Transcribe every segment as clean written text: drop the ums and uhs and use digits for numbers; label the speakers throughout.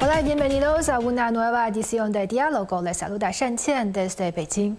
Speaker 1: Hola y bienvenidos a una nueva edición de Diálogo. Les saluda Shan Qian desde Beijing.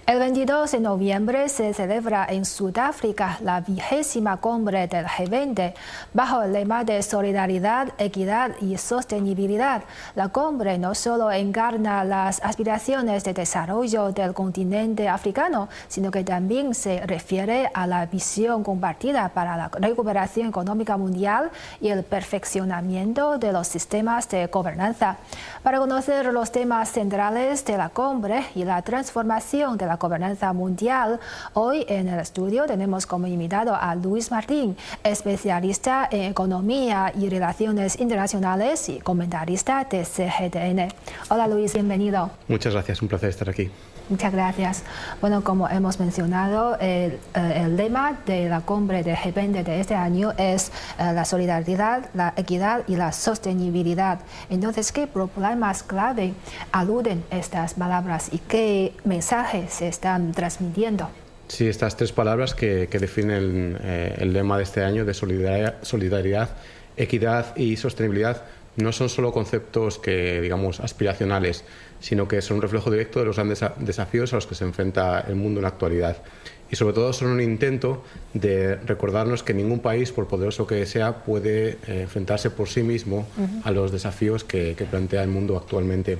Speaker 1: El 22 de noviembre se celebra en Sudáfrica la 20ª cumbre del G20. Bajo el lema de solidaridad, equidad y sostenibilidad, la cumbre no solo encarna las aspiraciones de desarrollo del continente africano, sino que también se refiere a la visión compartida para la recuperación económica mundial y el perfeccionamiento de los sistemas de gobernanza. Para conocer los temas centrales de la cumbre y la transformación de la gobernanza mundial, hoy en el estudio tenemos como invitado a Luis Martín, especialista en economía y relaciones internacionales y comentarista de CGTN. Hola Luis, bienvenido.
Speaker 2: Muchas gracias, un placer estar aquí.
Speaker 1: Muchas gracias. Bueno, como hemos mencionado, el lema de la cumbre de G20 de este año es la solidaridad, la equidad y la sostenibilidad. Entonces, ¿qué problemas clave aluden estas palabras y qué mensajes se están transmitiendo?
Speaker 2: Sí, estas tres palabras que definen el lema de este año de solidaridad, equidad y sostenibilidad no son solo conceptos que, digamos, aspiracionales, sino que son un reflejo directo de los grandes desafíos a los que se enfrenta el mundo en la actualidad. Y sobre todo son un intento de recordarnos que ningún país, por poderoso que sea, puede enfrentarse por sí mismo a los desafíos que plantea el mundo actualmente.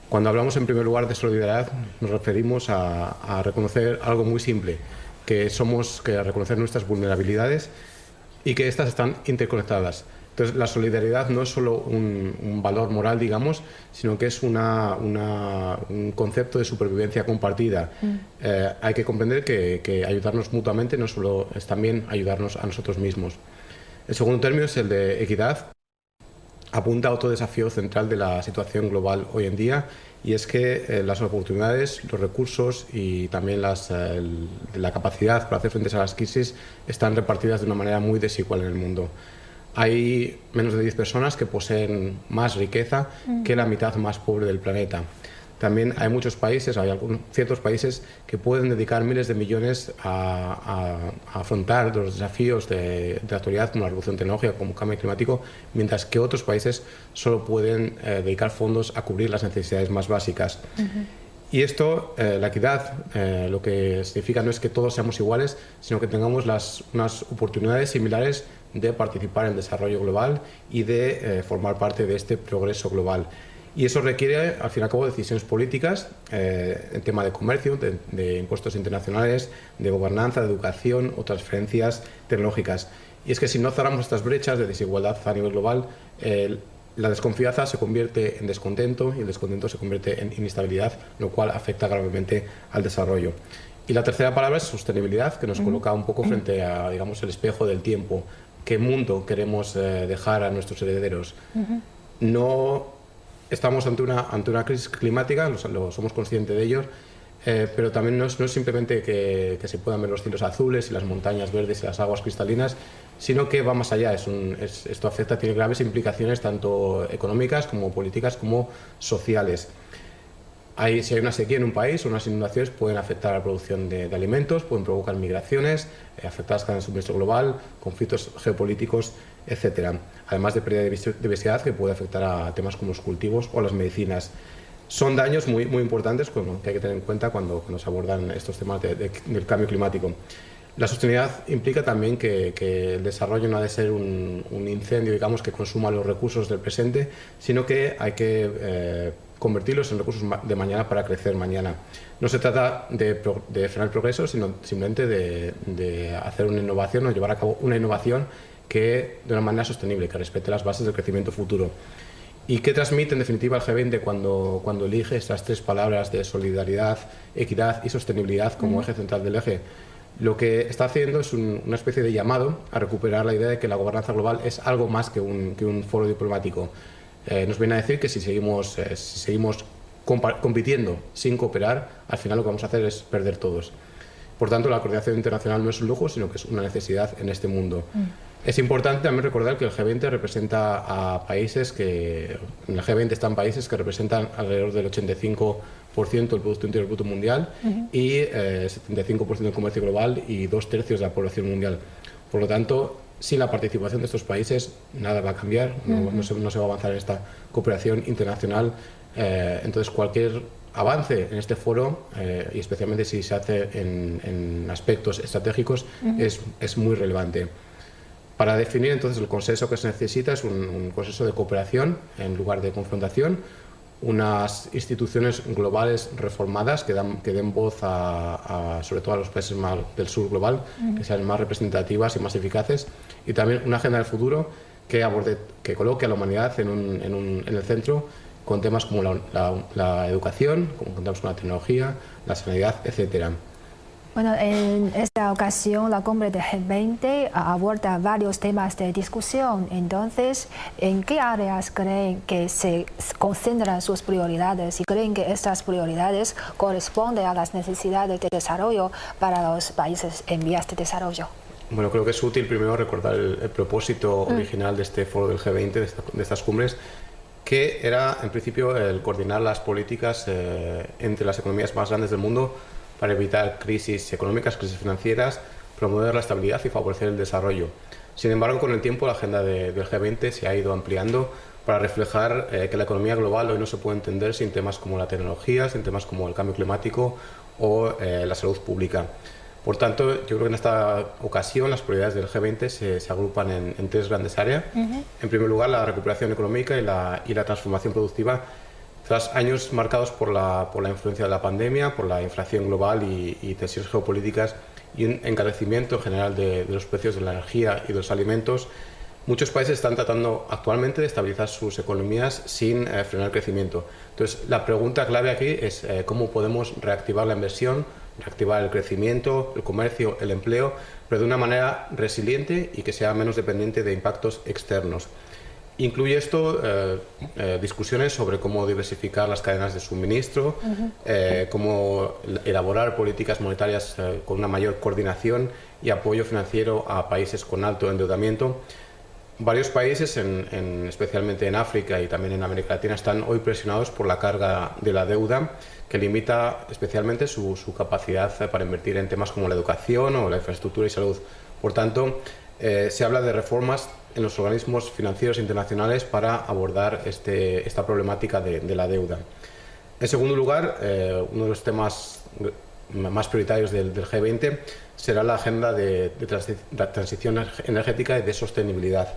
Speaker 2: Cuando hablamos en primer lugar de solidaridad, nos referimos a reconocer algo muy simple, que reconocer nuestras vulnerabilidades y que estas están interconectadas. Entonces, la solidaridad no es solo un valor moral, digamos, sino que es un concepto de supervivencia compartida. Hay que comprender que ayudarnos mutuamente no solo es también ayudarnos a nosotros mismos. El segundo término es el de equidad. Apunta a otro desafío central de la situación global hoy en día, y es que las oportunidades, los recursos y también la capacidad para hacer frente a las crisis están repartidas de una manera muy desigual en el mundo. Hay menos de 10 personas que poseen más riqueza que la mitad más pobre del planeta. También hay muchos países, ciertos países que pueden dedicar miles de millones a afrontar los desafíos de la actualidad, como la revolución tecnológica, como el cambio climático, mientras que otros países solo pueden dedicar fondos a cubrir las necesidades más básicas. Y esto, la equidad, lo que significa no es que todos seamos iguales, sino que tengamos unas oportunidades similares de participar en el desarrollo global y de formar parte de este progreso global. Y eso requiere, al fin y al cabo, decisiones políticas en tema de comercio, de impuestos internacionales, de gobernanza, de educación o transferencias tecnológicas. Y es que si no cerramos estas brechas de desigualdad a nivel global, la desconfianza se convierte en descontento y el descontento se convierte en inestabilidad, lo cual afecta gravemente al desarrollo. Y la tercera palabra es sostenibilidad, que nos coloca un poco frente a, digamos, el espejo del tiempo. ¿Qué mundo queremos dejar a nuestros herederos? No estamos ante una crisis climática, somos conscientes de ello, pero también no es simplemente que se puedan ver los cielos azules y las montañas verdes y las aguas cristalinas, sino que va más allá. Esto tiene graves implicaciones tanto económicas como políticas como sociales. Si hay una sequía en un país, unas inundaciones pueden afectar a la producción de alimentos, pueden provocar migraciones, afectar a la cadena de suministro global, conflictos geopolíticos, etc. Además de pérdida de diversidad que puede afectar a temas como los cultivos o las medicinas. Son daños muy importantes que hay que tener en cuenta cuando se abordan estos temas del cambio climático. La sostenibilidad implica también que el desarrollo no ha de ser un incendio, digamos, que consuma los recursos del presente, sino que hay que convertirlos en recursos de mañana para crecer mañana. No se trata de frenar el progreso, sino simplemente de hacer una innovación o llevar a cabo una innovación que de una manera sostenible, que respete las bases del crecimiento futuro. ¿Y qué transmite en definitiva el G20 cuando elige estas tres palabras de solidaridad, equidad y sostenibilidad como eje central del eje? Lo que está haciendo es una especie de llamado a recuperar la idea de que la gobernanza global es algo más que un foro diplomático. Nos viene a decir que si seguimos compitiendo sin cooperar, al final lo que vamos a hacer es perder todos. Por tanto, la coordinación internacional no es un lujo, sino que es una necesidad en este mundo. Es importante también recordar que el G20 representa a países en el G20 están países que representan alrededor del 85% del Producto Interior Bruto mundial y 75% del comercio global y 2/3 de la población mundial. Por lo tanto, sin la participación de estos países nada va a cambiar, no se va a avanzar en esta cooperación internacional. Entonces cualquier avance en este foro, y especialmente si se hace en aspectos estratégicos, es muy relevante. Para definir entonces el consenso que se necesita es un consenso de cooperación en lugar de confrontación, unas instituciones globales reformadas que den voz sobre todo a los países del sur global, que sean más representativas y más eficaces, y también una agenda del futuro que coloque a la humanidad en el centro, con temas como la educación, como contamos con la tecnología, la sanidad, etcétera.
Speaker 1: Bueno, en esta ocasión la cumbre de G20 aborda varios temas de discusión. Entonces, ¿en qué áreas creen que se concentran sus prioridades y creen que estas prioridades corresponden a las necesidades de desarrollo para los países en vías de desarrollo?
Speaker 2: Bueno, creo que es útil primero recordar el propósito original de este foro del G20, de estas cumbres, que era en principio el coordinar las políticas entre las economías más grandes del mundo para evitar crisis económicas, crisis financieras, promover la estabilidad y favorecer el desarrollo. Sin embargo, con el tiempo la agenda del G20 se ha ido ampliando para reflejar que la economía global hoy no se puede entender sin temas como la tecnología, sin temas como el cambio climático o la salud pública. Por tanto, yo creo que en esta ocasión las prioridades del G20 se agrupan en tres grandes áreas. En primer lugar, la recuperación económica y la transformación productiva, tras años marcados por la influencia de la pandemia, por la inflación global y tensiones geopolíticas y un encarecimiento en general de los precios de la energía y de los alimentos, muchos países están tratando actualmente de estabilizar sus economías sin frenar el crecimiento. Entonces, la pregunta clave aquí es cómo podemos reactivar la inversión, reactivar el crecimiento, el comercio, el empleo, pero de una manera resiliente y que sea menos dependiente de impactos externos. Incluye esto discusiones sobre cómo diversificar las cadenas de suministro, cómo elaborar políticas monetarias con una mayor coordinación y apoyo financiero a países con alto endeudamiento. Varios países, especialmente en África y también en América Latina, están hoy presionados por la carga de la deuda, que limita especialmente su capacidad para invertir en temas como la educación o la infraestructura y salud. Por tanto, se habla de reformas en los organismos financieros internacionales para abordar esta problemática de la deuda. En segundo lugar, uno de los temas más prioritarios del G20 será la agenda de transición energética y de sostenibilidad.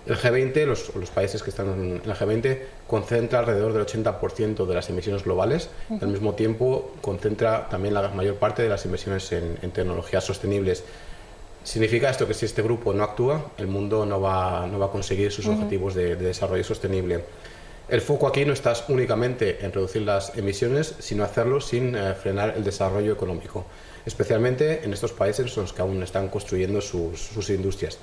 Speaker 2: El G20, los países que están en el G20, concentra alrededor del 80% de las emisiones globales. Al mismo tiempo, concentra también la mayor parte de las inversiones en tecnologías sostenibles. Significa esto que si este grupo no actúa, el mundo no va a conseguir sus objetivos de desarrollo sostenible. El foco aquí no está únicamente en reducir las emisiones, sino hacerlo sin frenar el desarrollo económico, especialmente en estos países en los que aún están construyendo sus industrias.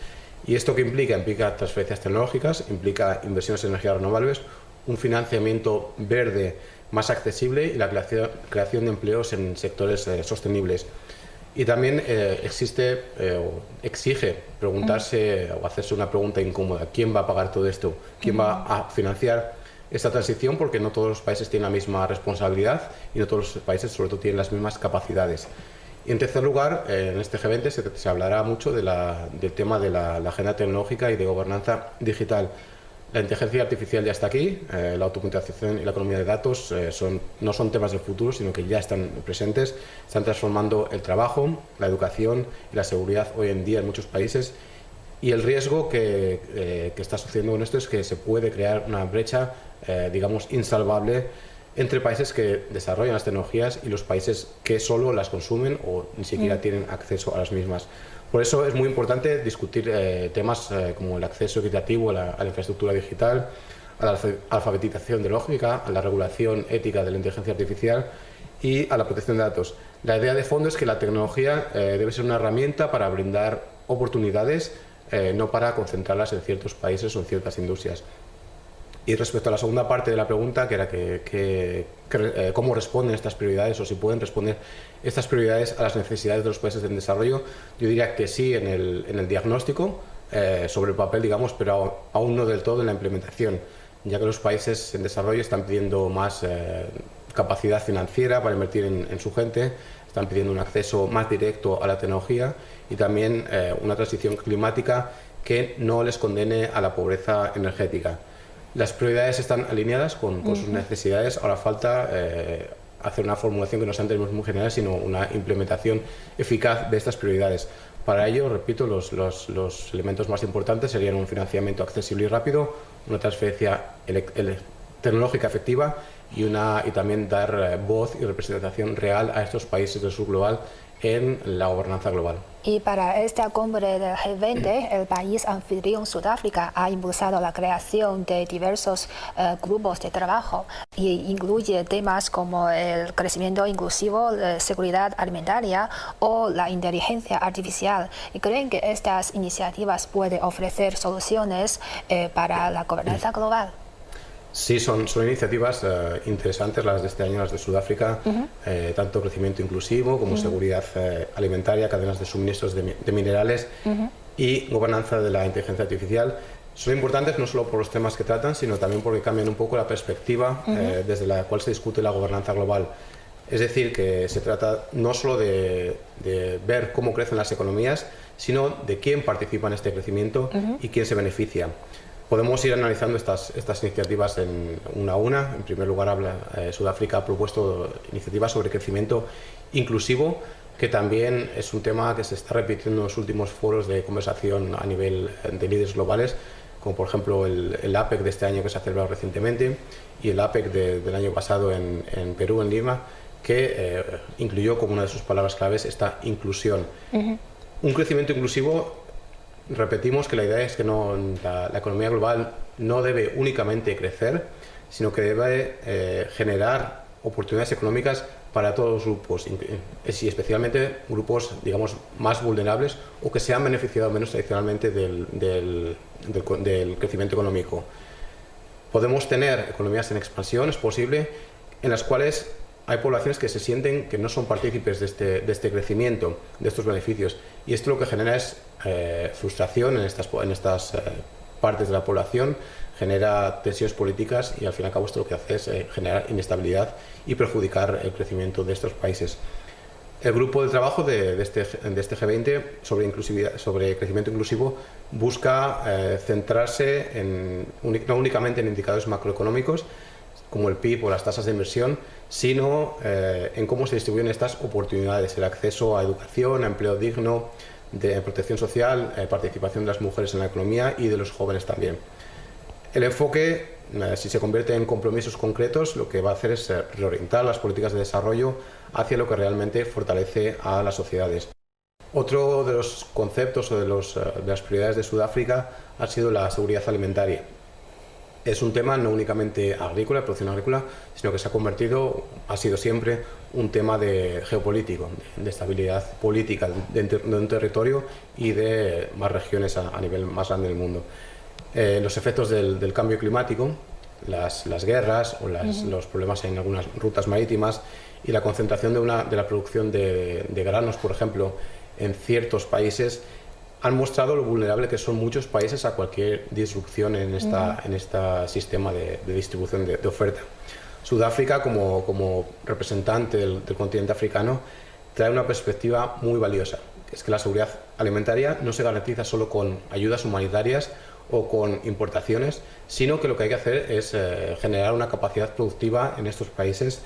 Speaker 2: ¿Y esto qué implica? Implica transferencias tecnológicas, implica inversiones en energías renovables, un financiamiento verde más accesible y la creación de empleos en sectores sostenibles. Y también exige preguntarse o hacerse una pregunta incómoda: ¿quién va a pagar todo esto? ¿Quién va a financiar esta transición? Porque no todos los países tienen la misma responsabilidad y no todos los países, sobre todo, tienen las mismas capacidades. Y en tercer lugar, en este G20 se hablará mucho del tema de la agenda tecnológica y de gobernanza digital. La inteligencia artificial ya está aquí, la automatización y la economía de datos no son temas del futuro, sino que ya están presentes, están transformando el trabajo, la educación y la seguridad hoy en día en muchos países. Y el riesgo que está sucediendo con esto es que se puede crear una brecha, digamos, insalvable entre países que desarrollan las tecnologías y los países que solo las consumen o ni siquiera tienen acceso a las mismas. Por eso es muy importante discutir temas como el acceso equitativo a la infraestructura digital, a la alfabetización de lógica, a la regulación ética de la inteligencia artificial y a la protección de datos. La idea de fondo es que la tecnología debe ser una herramienta para brindar oportunidades, no para concentrarlas en ciertos países o en ciertas industrias. Y respecto a la segunda parte de la pregunta, que era cómo responden estas prioridades o si pueden responder estas prioridades a las necesidades de los países en desarrollo, yo diría que sí en el diagnóstico, sobre el papel, digamos, pero aún no del todo en la implementación, ya que los países en desarrollo están pidiendo más capacidad financiera para invertir en su gente, están pidiendo un acceso más directo a la tecnología y también una transición climática que no les condene a la pobreza energética. Las prioridades están alineadas con sus necesidades. Ahora falta hacer una formulación que no sea en términos muy generales, sino una implementación eficaz de estas prioridades. Para ello, repito, los elementos más importantes serían un financiamiento accesible y rápido, una transferencia tecnológica efectiva y también dar voz y representación real a estos países del sur global en la gobernanza global.
Speaker 1: Y para esta cumbre del G20, el país anfitrión Sudáfrica ha impulsado la creación de diversos grupos de trabajo y incluye temas como el crecimiento inclusivo, la seguridad alimentaria o la inteligencia artificial. ¿Y creen que estas iniciativas pueden ofrecer soluciones para la gobernanza global?
Speaker 2: Sí, son iniciativas interesantes las de este año, las de Sudáfrica, tanto crecimiento inclusivo como seguridad alimentaria, cadenas de suministros de minerales y gobernanza de la inteligencia artificial. Son importantes no solo por los temas que tratan, sino también porque cambian un poco la perspectiva desde la cual se discute la gobernanza global. Es decir, que se trata no solo de ver cómo crecen las economías, sino de quién participa en este crecimiento y quién se beneficia. Podemos ir analizando estas iniciativas una a una. En primer lugar, Sudáfrica ha propuesto iniciativas sobre crecimiento inclusivo, que también es un tema que se está repitiendo en los últimos foros de conversación a nivel de líderes globales, como por ejemplo el APEC de este año que se ha celebrado recientemente y el APEC del año pasado en Perú, en Lima, que incluyó como una de sus palabras claves esta inclusión. Un crecimiento inclusivo. Repetimos que la idea es que la economía global no debe únicamente crecer, sino que debe generar oportunidades económicas para todos los grupos, y especialmente grupos, digamos, más vulnerables o que se han beneficiado menos tradicionalmente del crecimiento económico. Podemos tener economías en expansión, es posible, en las cuales hay poblaciones que se sienten que no son partícipes de este crecimiento, de estos beneficios, y esto lo que genera es frustración en estas partes de la población, genera tensiones políticas y al fin y al cabo esto lo que hace es generar inestabilidad y perjudicar el crecimiento de estos países. El grupo de trabajo de este G20 sobre crecimiento inclusivo busca centrarse no únicamente en indicadores macroeconómicos como el PIB o las tasas de inversión, sino en cómo se distribuyen estas oportunidades, el acceso a educación, a empleo digno, de protección social, participación de las mujeres en la economía y de los jóvenes también. El enfoque, si se convierte en compromisos concretos, lo que va a hacer es reorientar las políticas de desarrollo hacia lo que realmente fortalece a las sociedades. Otro de los conceptos o de las prioridades de Sudáfrica ha sido la seguridad alimentaria. Es un tema no únicamente agrícola, producción agrícola, sino que ha sido siempre un tema geopolítico, de estabilidad política de un territorio y de más regiones a nivel más grande del mundo. Los efectos del cambio climático, las guerras o los problemas en algunas rutas marítimas y la concentración de la producción de granos, por ejemplo, en ciertos países, han mostrado lo vulnerable que son muchos países a cualquier disrupción en este sistema de distribución de oferta. Sudáfrica, como representante del continente africano, trae una perspectiva muy valiosa, que es que la seguridad alimentaria no se garantiza solo con ayudas humanitarias o con importaciones, sino que lo que hay que hacer es generar una capacidad productiva en estos países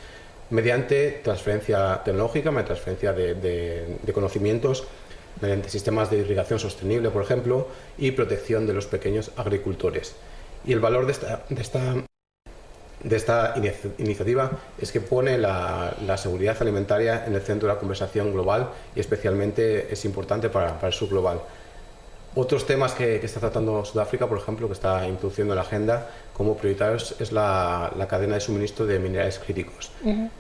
Speaker 2: mediante transferencia tecnológica, mediante transferencia de conocimientos, mediante sistemas de irrigación sostenible, por ejemplo, y protección de los pequeños agricultores. Y el valor de esta iniciativa es que pone la seguridad alimentaria en el centro de la conversación global y especialmente es importante para el sur global. Otros temas que está tratando Sudáfrica, por ejemplo, que está introduciendo en la agenda como prioritarios, es la cadena de suministro de minerales críticos.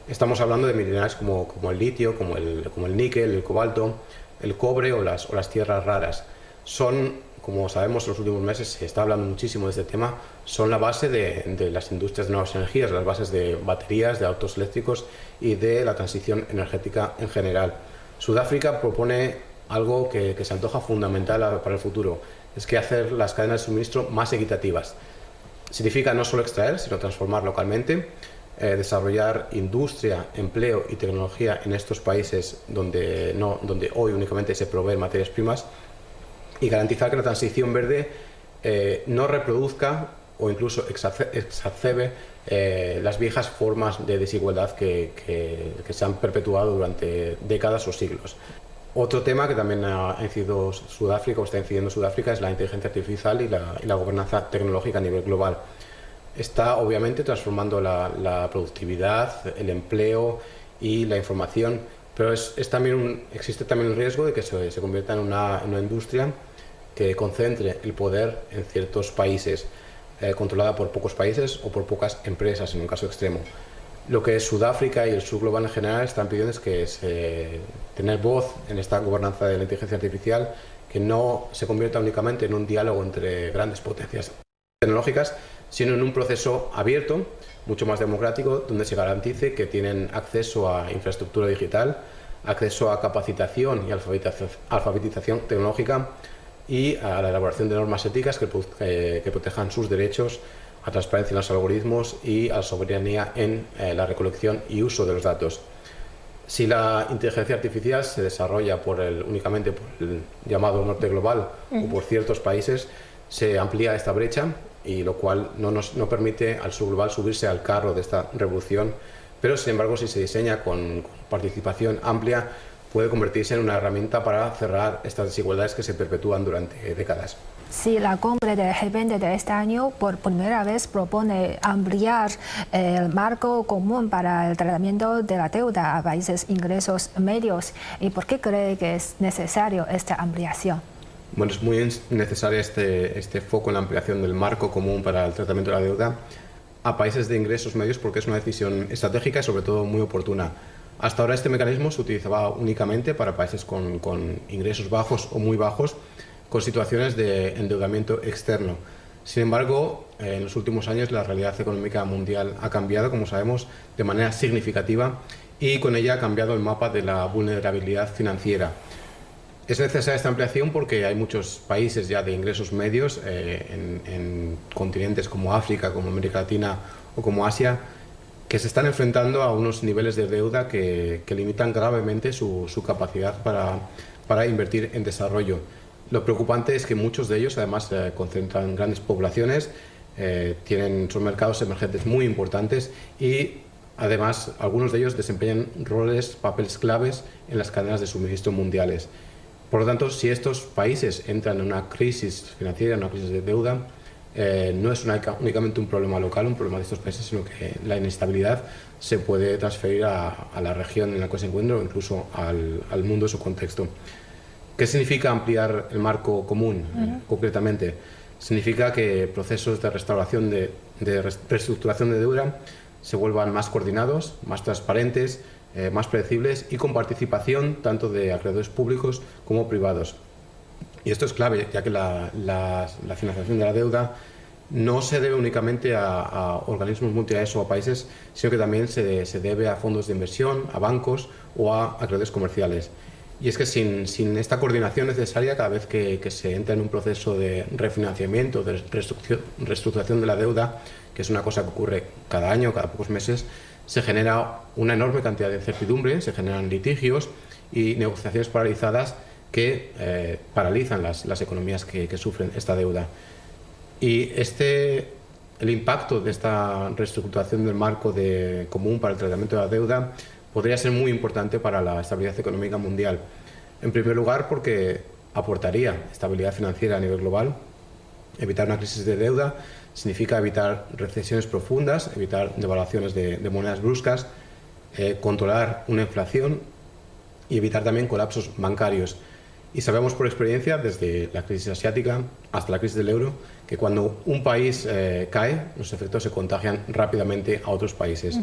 Speaker 2: Estamos hablando de minerales como el litio, como el níquel, el cobalto, el cobre o las tierras raras. Son, como sabemos, en los últimos meses se está hablando muchísimo de este tema, son la base de las industrias de nuevas energías, las bases de baterías, de autos eléctricos y de la transición energética en general. Sudáfrica propone algo que se antoja fundamental para el futuro, es que hacer las cadenas de suministro más equitativas. Significa no solo extraer, sino transformar localmente, desarrollar industria, empleo y tecnología en estos países donde hoy únicamente se proveen materias primas, y garantizar que la transición verde no reproduzca o incluso exacerbe las viejas formas de desigualdad que se han perpetuado durante décadas o siglos. Otro tema que también ha incidido Sudáfrica o está incidiendo Sudáfrica es la inteligencia artificial y la gobernanza tecnológica a nivel global. Está obviamente transformando la productividad, el empleo y la información, pero existe también un riesgo de que se convierta en una industria que concentre el poder en ciertos países, controlada por pocos países o por pocas empresas en un caso extremo. Lo que Sudáfrica y el sur global en general están pidiendo es que tener voz en esta gobernanza de la inteligencia artificial, que no se convierta únicamente en un diálogo entre grandes potencias tecnológicas, sino en un proceso abierto, mucho más democrático, donde se garantice que tienen acceso a infraestructura digital, acceso a capacitación y alfabetización tecnológica y a la elaboración de normas éticas que protejan sus derechos, a transparencia en los algoritmos y a la soberanía en la recolección y uso de los datos. Si la inteligencia artificial se desarrolla únicamente por el llamado norte global o por ciertos países, se amplía esta brecha, y lo cual no permite al sur global subirse al carro de esta revolución, pero sin embargo si se diseña con participación amplia puede convertirse en una herramienta para cerrar estas desigualdades que se perpetúan durante décadas.
Speaker 1: Sí, la cumbre del G20 de este año por primera vez propone ampliar el marco común para el tratamiento de la deuda a países ingresos medios. ¿Y por qué cree que es necesario esta ampliación?
Speaker 2: Bueno, es muy necesario este foco en la ampliación del marco común para el tratamiento de la deuda a países de ingresos medios, porque es una decisión estratégica y sobre todo muy oportuna. Hasta ahora este mecanismo se utilizaba únicamente para países con ingresos bajos o muy bajos, con situaciones de endeudamiento externo. Sin embargo, en los últimos años la realidad económica mundial ha cambiado, como sabemos, de manera significativa, y con ella ha cambiado el mapa de la vulnerabilidad financiera. Es necesaria esta ampliación porque hay muchos países ya de ingresos medios en continentes como África, como América Latina o como Asia, que se están enfrentando a unos niveles de deuda que limitan gravemente su capacidad para invertir en desarrollo. Lo preocupante es que muchos de ellos además concentran grandes poblaciones, son mercados emergentes muy importantes y además algunos de ellos desempeñan papeles claves en las cadenas de suministro mundiales. Por lo tanto, si estos países entran en una crisis financiera, en una crisis de deuda, no es únicamente un problema local, un problema de estos países, sino que la inestabilidad se puede transferir a la región en la que se encuentra o incluso al mundo en su contexto. ¿Qué significa ampliar el marco común? Concretamente, significa que procesos de restauración, de reestructuración de deuda se vuelvan más coordinados, más transparentes, más predecibles y con participación tanto de acreedores públicos como privados. Y esto es clave, ya que la financiación de la deuda no se debe únicamente a organismos multilaterales o a países, sino que también se debe a fondos de inversión, a bancos o a acreedores comerciales. Y es que sin esta coordinación necesaria, cada vez que se entra en un proceso de refinanciamiento, de reestructuración de la deuda, que es una cosa que ocurre cada año, cada pocos meses, se genera una enorme cantidad de incertidumbre, se generan litigios y negociaciones paralizadas que paralizan las economías que sufren esta deuda. Y el impacto de esta reestructuración del marco común para el tratamiento de la deuda podría ser muy importante para la estabilidad económica mundial. En primer lugar, porque aportaría estabilidad financiera a nivel global. Evitar una crisis de deuda significa evitar recesiones profundas, evitar devaluaciones de monedas bruscas, controlar una inflación y evitar también colapsos bancarios. Y sabemos por experiencia, desde la crisis asiática hasta la crisis del euro, que cuando un país cae, los efectos se contagian rápidamente a otros países.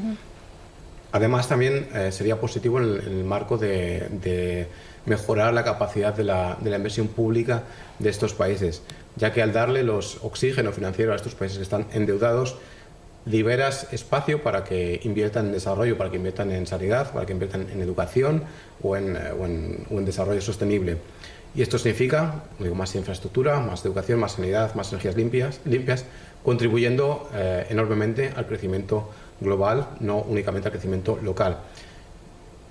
Speaker 2: Además, también sería positivo en el marco de mejorar la capacidad de la inversión pública de estos países, ya que al darle los oxígeno financiero a estos países que están endeudados, liberas espacio para que inviertan en desarrollo, para que inviertan en sanidad, para que inviertan en educación o en desarrollo sostenible. Y esto significa más infraestructura, más educación, más sanidad, más energías limpias, contribuyendo enormemente al crecimiento global, no únicamente al crecimiento local.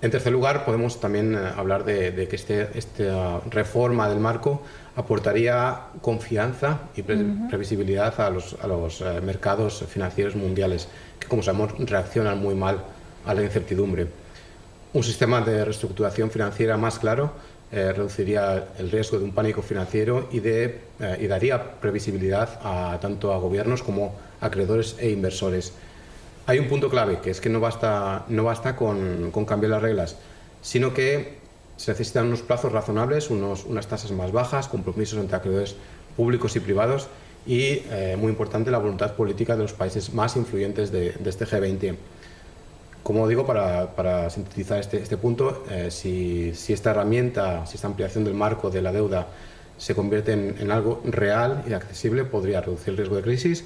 Speaker 2: En tercer lugar, podemos también hablar de que esta reforma del marco aportaría confianza y previsibilidad a los mercados financieros mundiales, que como sabemos reaccionan muy mal a la incertidumbre. Un sistema de reestructuración financiera más claro reduciría el riesgo de un pánico financiero y daría previsibilidad tanto a gobiernos como a acreedores e inversores. Hay un punto clave, que es que no basta con cambiar las reglas, sino que se necesitan unos plazos razonables, unas tasas más bajas, compromisos entre acreedores públicos y privados y, muy importante, la voluntad política de los países más influyentes de este G20. Como digo, para sintetizar este punto, si esta herramienta, si esta ampliación del marco de la deuda se convierte en algo real y accesible, podría reducir el riesgo de crisis,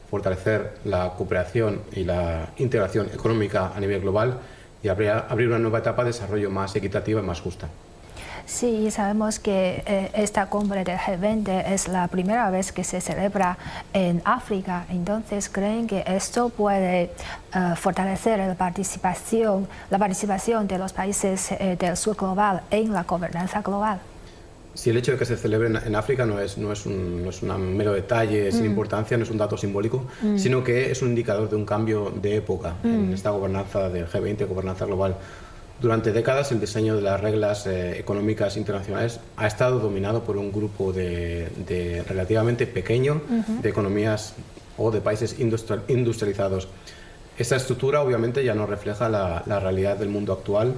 Speaker 2: fortalecer la cooperación y la integración económica a nivel global y abrir una nueva etapa de desarrollo más equitativa y más justa.
Speaker 1: Sí, sabemos que esta cumbre del G20 es la primera vez que se celebra en África, entonces ¿creen que esto puede fortalecer la participación de los países del sur global en la gobernanza global?
Speaker 2: Si el hecho de que se celebre en África no es un mero detalle sin importancia, no es un dato simbólico, sino que es un indicador de un cambio de época en esta gobernanza del G20, gobernanza global. Durante décadas el diseño de las reglas económicas internacionales ha estado dominado por un grupo de relativamente pequeño de economías o de países industrializados. Esta estructura obviamente ya no refleja la realidad del mundo actual.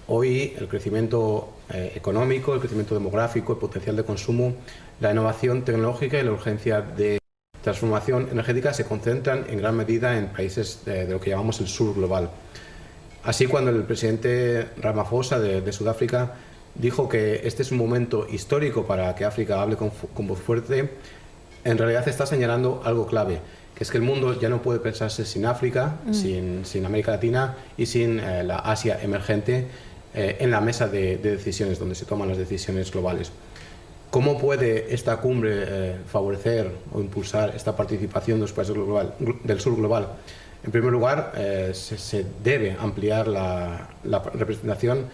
Speaker 2: Hoy el crecimiento económico, el crecimiento demográfico, el potencial de consumo, la innovación tecnológica y la urgencia de transformación energética se concentran en gran medida en países de lo que llamamos el sur global. Así, cuando el presidente Ramaphosa de Sudáfrica dijo que este es un momento histórico para que África hable con voz fuerte, en realidad está señalando algo clave, que es que el mundo ya no puede pensarse sin África, sin América Latina y sin la Asia emergente en la mesa de decisiones, donde se toman las decisiones globales. ¿Cómo puede esta cumbre favorecer o impulsar esta participación de los países del sur global? En primer lugar, se debe ampliar la representación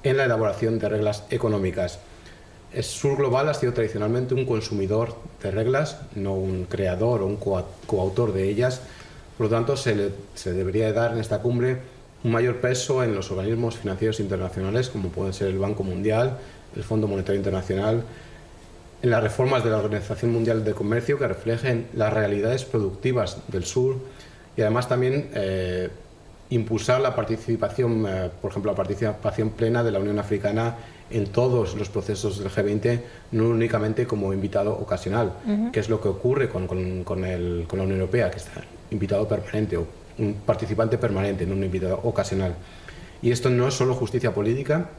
Speaker 2: en la elaboración de reglas económicas. El sur global ha sido tradicionalmente un consumidor de reglas, no un creador o un coautor de ellas. Por lo tanto, se debería dar en esta cumbre un mayor peso en los organismos financieros internacionales, como pueden ser el Banco Mundial, el Fondo Monetario Internacional, en las reformas de la Organización Mundial de Comercio que reflejen las realidades productivas del sur y además también impulsar la participación, por ejemplo, la participación plena de la Unión Africana en todos los procesos del G20, no únicamente como invitado ocasional, que es lo que ocurre con la Unión Europea, que está invitado permanente o un participante permanente, no un invitado ocasional. Y esto no es solo justicia política,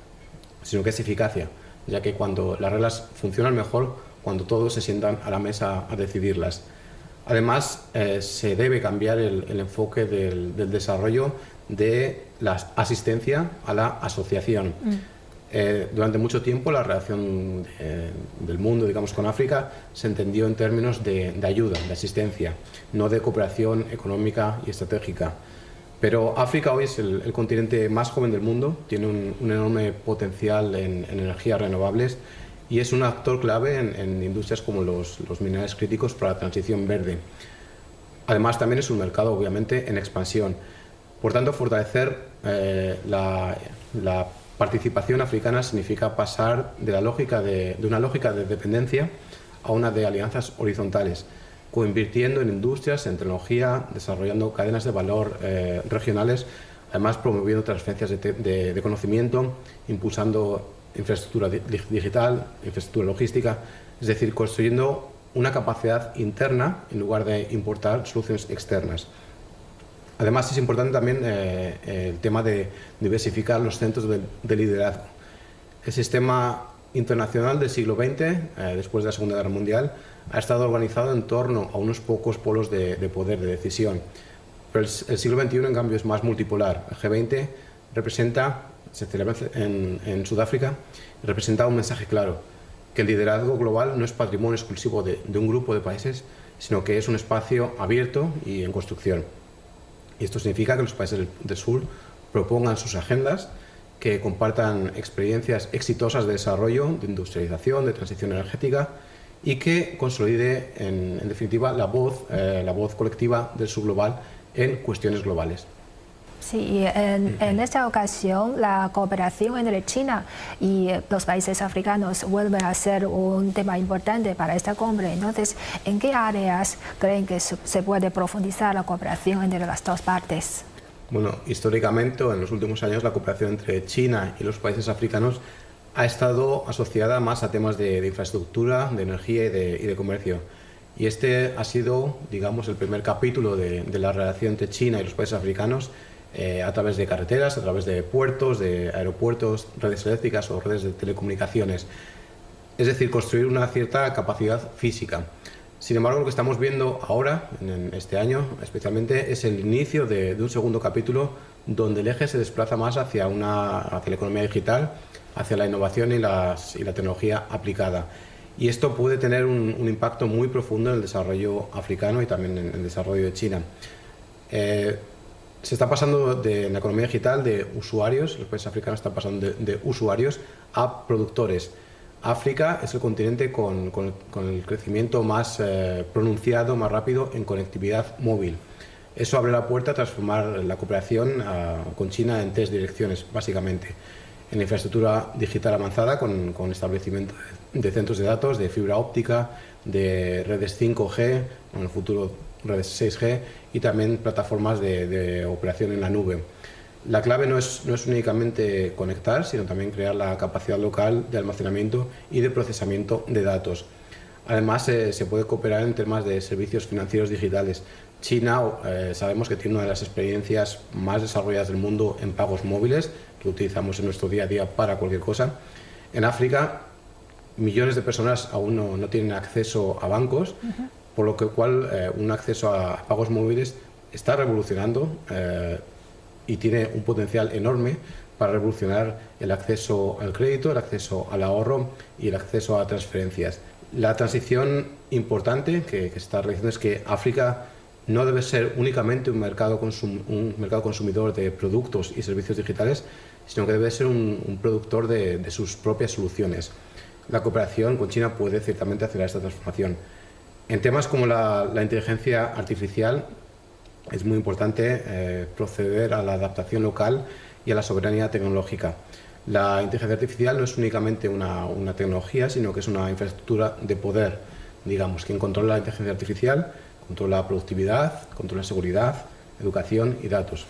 Speaker 2: sino que es eficacia, ya que cuando las reglas funcionan mejor, cuando todos se sientan a la mesa a decidirlas. Además, se debe cambiar el enfoque del desarrollo de la asistencia a la asociación. Durante mucho tiempo la relación del mundo, digamos, con África se entendió en términos de ayuda, de asistencia, no de cooperación económica y estratégica. Pero África hoy es el continente más joven del mundo, tiene un enorme potencial en energías renovables y es un actor clave en industrias como los minerales críticos para la transición verde. Además, también es un mercado, obviamente, en expansión. Por tanto, fortalecer la participación africana significa pasar de una lógica de dependencia a una de alianzas horizontales, coinvirtiendo en industrias, en tecnología, desarrollando cadenas de valor regionales, además promoviendo transferencias de conocimiento, impulsando infraestructura digital, infraestructura logística, es decir, construyendo una capacidad interna en lugar de importar soluciones externas. Además, es importante también el tema de diversificar los centros de liderazgo. El sistema internacional del siglo XX, después de la Segunda Guerra Mundial, ha estado organizado en torno a unos pocos polos de poder, de decisión. Pero el siglo XXI, en cambio, es más multipolar. El G20 se celebra en Sudáfrica, representa un mensaje claro, que el liderazgo global no es patrimonio exclusivo de un grupo de países, sino que es un espacio abierto y en construcción. Y esto significa que los países del sur propongan sus agendas que compartan experiencias exitosas de desarrollo, de industrialización, de transición energética y que consolide, en definitiva, la voz colectiva del sur global en cuestiones globales.
Speaker 1: Sí, en esta ocasión la cooperación entre China y los países africanos vuelve a ser un tema importante para esta cumbre. Entonces, ¿en qué áreas creen que se puede profundizar la cooperación entre las dos partes?
Speaker 2: Bueno, históricamente, en los últimos años, la cooperación entre China y los países africanos ha estado asociada más a temas de infraestructura, de energía y de comercio. Y este ha sido, digamos, el primer capítulo de la relación entre China y los países africanos a través de carreteras, a través de puertos, de aeropuertos, redes eléctricas o redes de telecomunicaciones. Es decir, construir una cierta capacidad física. Sin embargo, lo que estamos viendo ahora, en este año especialmente, es el inicio de un segundo capítulo donde el eje se desplaza más hacia la economía digital, hacia la innovación y la tecnología aplicada. Y esto puede tener un impacto muy profundo en el desarrollo africano y también en el desarrollo de China. Se está pasando en la economía digital de usuarios, los países africanos están pasando de usuarios a productores. África es el continente con el crecimiento más pronunciado, más rápido en conectividad móvil. Eso abre la puerta a transformar la cooperación con China en 3 direcciones, básicamente. En infraestructura digital avanzada, con establecimiento de centros de datos, de fibra óptica, de redes 5G, en el futuro redes 6G, y también plataformas de operación en la nube. La clave no es únicamente conectar, sino también crear la capacidad local de almacenamiento y de procesamiento de datos. Además, se puede cooperar en temas de servicios financieros digitales. China sabemos que tiene una de las experiencias más desarrolladas del mundo en pagos móviles, que utilizamos en nuestro día a día para cualquier cosa. En África, millones de personas aún no tienen acceso a bancos, por lo cual un acceso a pagos móviles está revolucionando y tiene un potencial enorme para revolucionar el acceso al crédito, el acceso al ahorro y el acceso a transferencias. La transición importante que se está realizando es que África no debe ser únicamente un mercado consumidor de productos y servicios digitales, sino que debe ser un productor de sus propias soluciones. La cooperación con China puede ciertamente acelerar esta transformación. En temas como la inteligencia artificial es muy importante proceder a la adaptación local y a la soberanía tecnológica. La inteligencia artificial no es únicamente una tecnología, sino que es una infraestructura de poder. Digamos, quien controla la inteligencia artificial controla la productividad, controla la seguridad, educación y datos.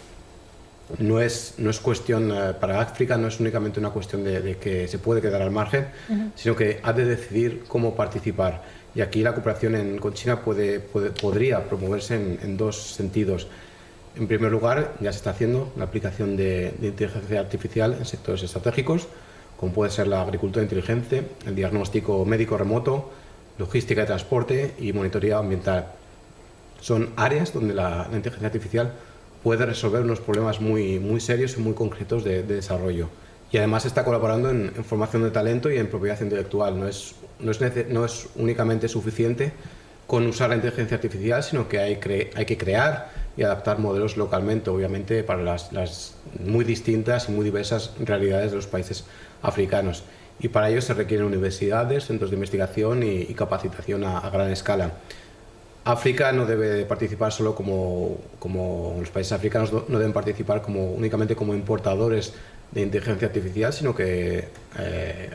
Speaker 2: No es cuestión, para África no es únicamente una cuestión de que se puede quedar al margen, sino que ha de decidir cómo participar. Y aquí la cooperación con China podría promoverse en 2 sentidos. En primer lugar, ya se está haciendo la aplicación de inteligencia artificial en sectores estratégicos, como puede ser la agricultura inteligente, el diagnóstico médico remoto, logística de transporte y monitoreo ambiental. Son áreas donde la inteligencia artificial puede resolver unos problemas muy serios y muy concretos de desarrollo. Y además está colaborando en formación de talento y en propiedad intelectual. No es únicamente suficiente con usar la inteligencia artificial, sino que hay que crear y adaptar modelos localmente, obviamente, para las muy distintas y muy diversas realidades de los países africanos. Y para ello se requieren universidades, centros de investigación y capacitación a gran escala. África no debe participar solo como los países africanos no deben participar únicamente como importadores de inteligencia artificial, sino que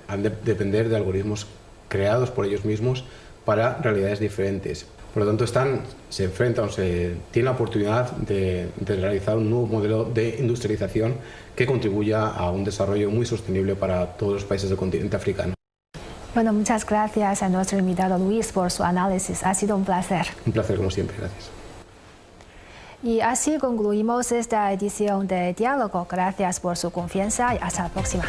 Speaker 2: han de depender de algoritmos creados por ellos mismos para realidades diferentes. Por lo tanto, se enfrentan, tienen la oportunidad de realizar un nuevo modelo de industrialización que contribuya a un desarrollo muy sostenible para todos los países del continente africano.
Speaker 1: Bueno, muchas gracias a nuestro invitado Luis por su análisis. Ha sido un placer.
Speaker 2: Un placer, como siempre. Gracias.
Speaker 1: Y así concluimos esta edición de Diálogo. Gracias por su confianza y hasta la próxima.